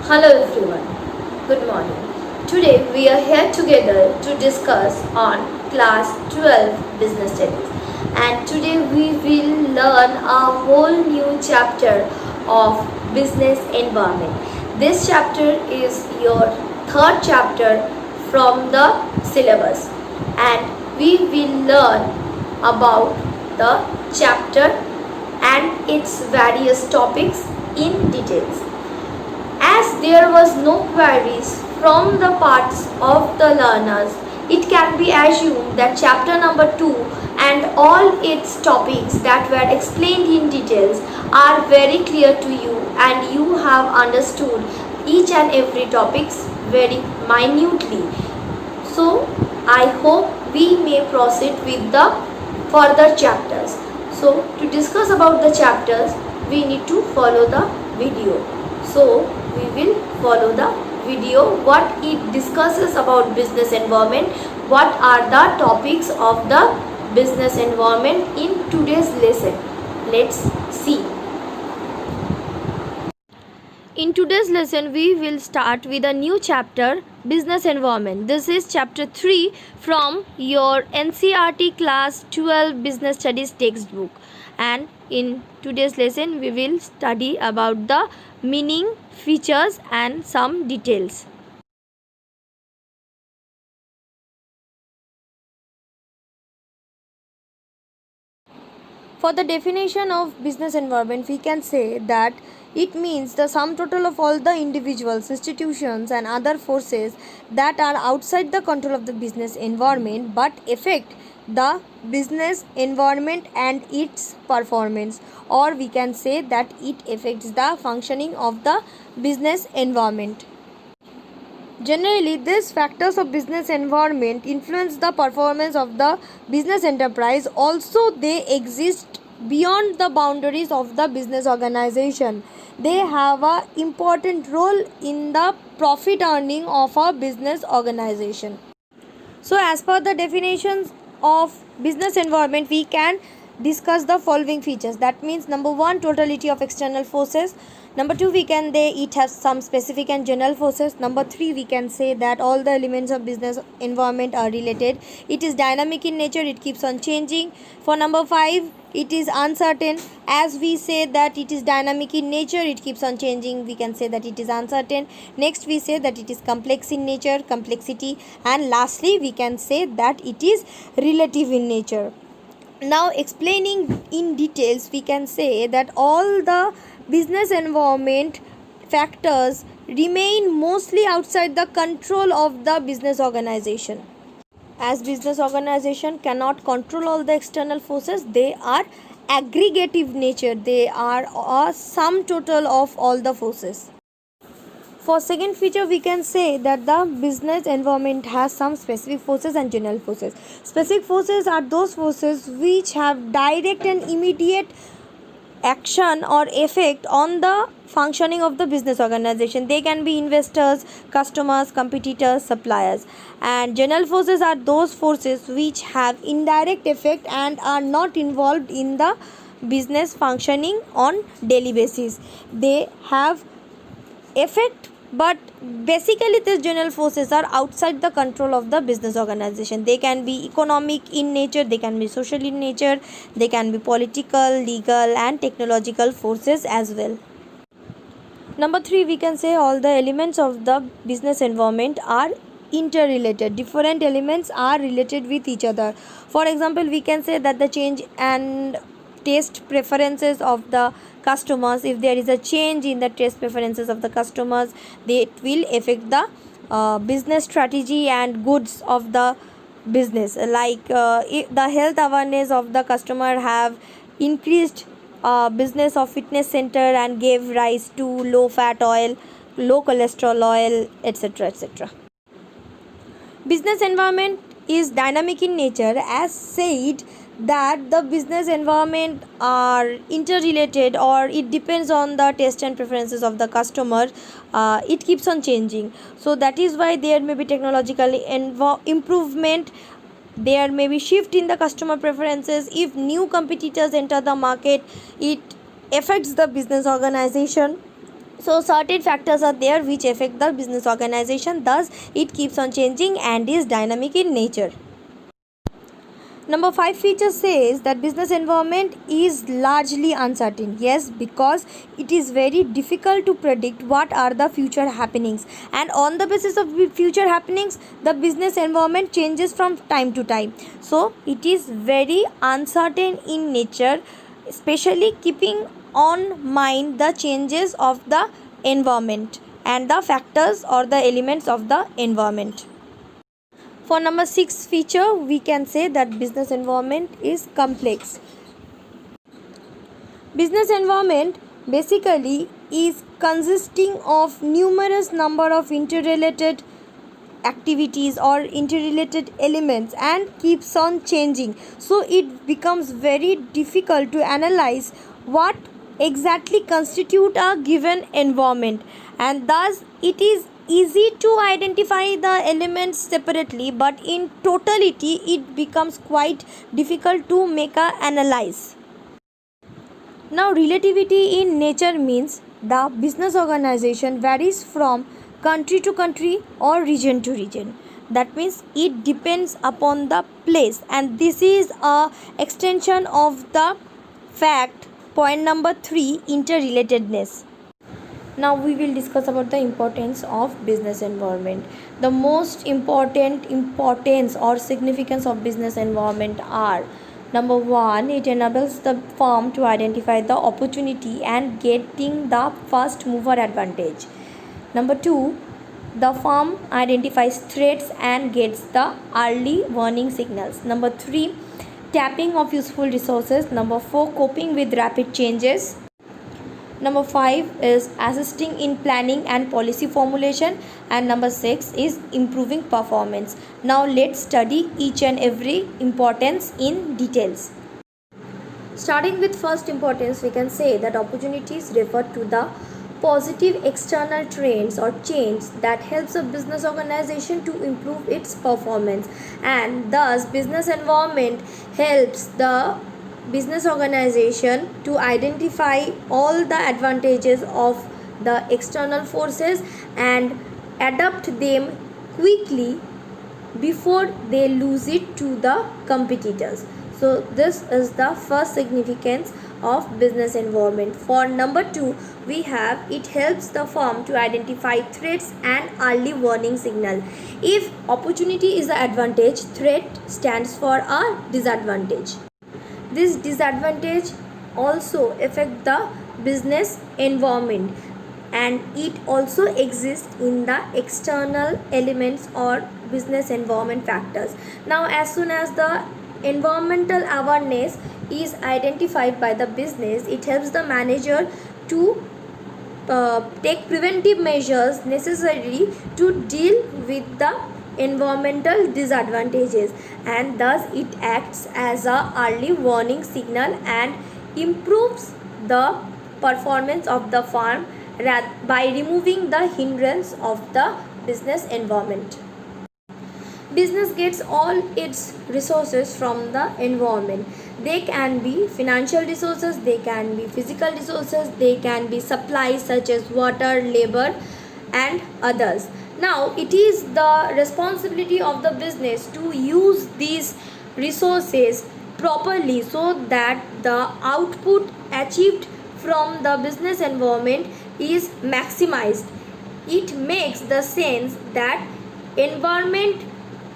Hello everyone, good morning. Today we are here together to discuss on class 12 business studies, and today we will learn a whole new chapter of business environment. This chapter is your third chapter from the syllabus, and we will learn about the chapter and its various topics in details. As there was no queries from the parts of the learners, it can be assumed that chapter number 2 and all its topics that were explained in details are very clear to you, and you have understood each and every topics very minutely. So I hope we may proceed with the further chapters. So to discuss about the chapters, we need to follow the video. So we will follow the video, what it discusses about business environment, what are the topics of the business environment in today's lesson. Let's see. In today's lesson, we will start with a new chapter, business environment. This is chapter 3 from your NCERT class 12 business studies textbook. And in today's lesson, we will study about the meaning, features and some details. For the definition of business environment, we can say that it means the sum total of all the individuals, institutions and other forces that are outside the control of the business environment but affect the business environment and its performance, or we can say that it affects the functioning of the business environment. Generally, these factors of business environment influence the performance of the business enterprise. Also, they exist beyond the boundaries of the business organization. They have an important role in the profit earning of a business organization. So, as per the definitions of business environment, we can discuss the following features. That means number 1, totality of external forces. Number 2, we can say it has some specific and general forces. Number 3, we can say that all the elements of business environment are related. It is dynamic in nature, it keeps on changing. For number 5, it is uncertain. As we say that it is dynamic in nature, it keeps on changing, we can say that it is uncertain. Next, we say that it is complex in nature, complexity. And lastly, we can say that it is relative in nature. Now, explaining in details, we can say that all the business environment factors remain mostly outside the control of the business organization. As business organization cannot control all the external forces, they are aggregative nature, they are a sum total of all the forces. For second feature, we can say that the business environment has some specific forces and general forces. Specific forces are those forces which have direct and immediate action or effect on the functioning of the business organization. They can be investors, customers, competitors, suppliers. And general forces are those forces which have indirect effect and are not involved in the business functioning on daily basis. They have effect, but basically these general forces are outside the control of the business organization. They can be economic in nature, they can be social in nature, they can be political, legal and technological forces as well. Number 3, we can say all the elements of the business environment are interrelated. Different elements are related with each other. For example, we can say that the change and taste preferences of the customers, if there is a change in the taste preferences of the customers, it will affect the business strategy and goods of the business. Like if the health awareness of the customer have increased business of fitness center and gave rise to low fat oil, low cholesterol oil, etc, etc. Business environment is dynamic in nature. As said that the business environment are interrelated, or it depends on the taste and preferences of the customer. It keeps on changing, so that is why there may be technological improvement, there may be shift in the customer preferences. If new competitors enter the market, it affects the business organization. So certain factors are there which affect the business organization, thus it keeps on changing and is dynamic in nature. Number 5 feature says that business environment is largely uncertain. Yes, because it is very difficult to predict what are the future happenings, and on the basis of future happenings the business environment changes from time to time. So it is very uncertain in nature, especially keeping on mind the changes of the environment and the factors or the elements of the environment. For number 6 feature, we can say that business environment is complex. Business environment basically is consisting of numerous number of interrelated activities or interrelated elements and keeps on changing. So it becomes very difficult to analyze what exactly constitute a given environment, and thus it is easy to identify the elements separately, but in totality it becomes quite difficult to make a analyze. Now relativity in nature means the business organization varies from country to country or region to region. That means it depends upon the place, and this is a extension of the fact point number 3, interrelatedness. Now we will discuss about the importance of business environment. The most important importance or significance of business environment are: number 1, it enables the firm to identify the opportunity and getting the first mover advantage. Number 2, the firm identifies threats and gets the early warning signals. Number 3, tapping of useful resources. Number 4, coping with rapid changes. Number 5 is assisting in planning and policy formulation, and number 6 is improving performance. Now let's study each and every importance in details. Starting with first importance, we can say that opportunities refer to the positive external trends or change that helps a business organization to improve its performance, and thus business environment helps the business organization to identify all the advantages of the external forces and adapt them quickly before they lose it to the competitors. So this is the first significance of business environment. For number 2, we have it helps the firm to identify threats and early warning signal. If opportunity is the advantage, threat stands for a disadvantage. This disadvantage also affect the business environment, and it also exists in the external elements or business environment factors. Now as soon as the environmental awareness is identified by the business, it helps the manager to take preventive measures necessary to deal with the environmental disadvantages, and thus it acts as a early warning signal and improves the performance of the firm by removing the hindrance of the business environment. Business gets all its resources from the environment. They can be financial resources, they can be physical resources, they can be supplies such as water, labor and others. Now it is the responsibility of the business to use these resources properly so that the output achieved from the business environment is maximized. It makes the sense that environment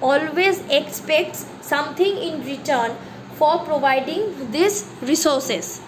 always expects something in return for providing these resources.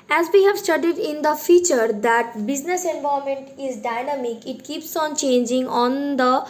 As we have studied in the feature that business environment is dynamic, it keeps on changing on the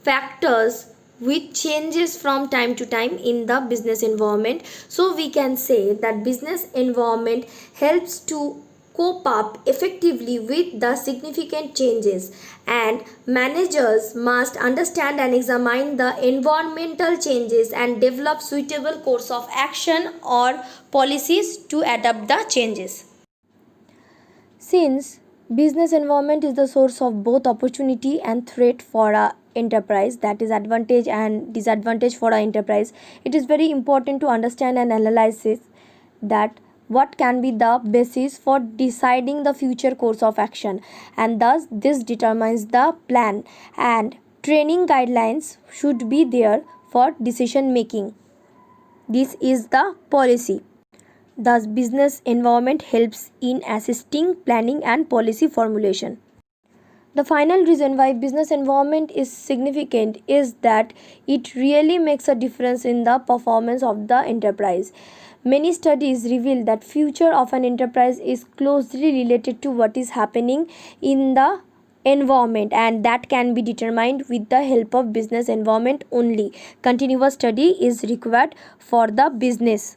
factors which changes from time to time in the business environment. So we can say that business environment helps to cope up effectively with the significant changes, and managers must understand and examine the environmental changes and develop suitable course of action or policies to adapt the changes. Since business environment is the source of both opportunity and threat for a enterprise, that is advantage and disadvantage for a enterprise, it is very important to understand and analyze this, that what can be the basis for deciding the future course of action, and thus this determines the plan, and training guidelines should be there for decision making. This is the policy. Thus, business environment helps in assisting planning and policy formulation. The final reason why business environment is significant is that it really makes a difference in the performance of the enterprise. Many studies reveal that future of an enterprise is closely related to what is happening in the environment, and that can be determined with the help of business environment only. Continuous study is required for the business.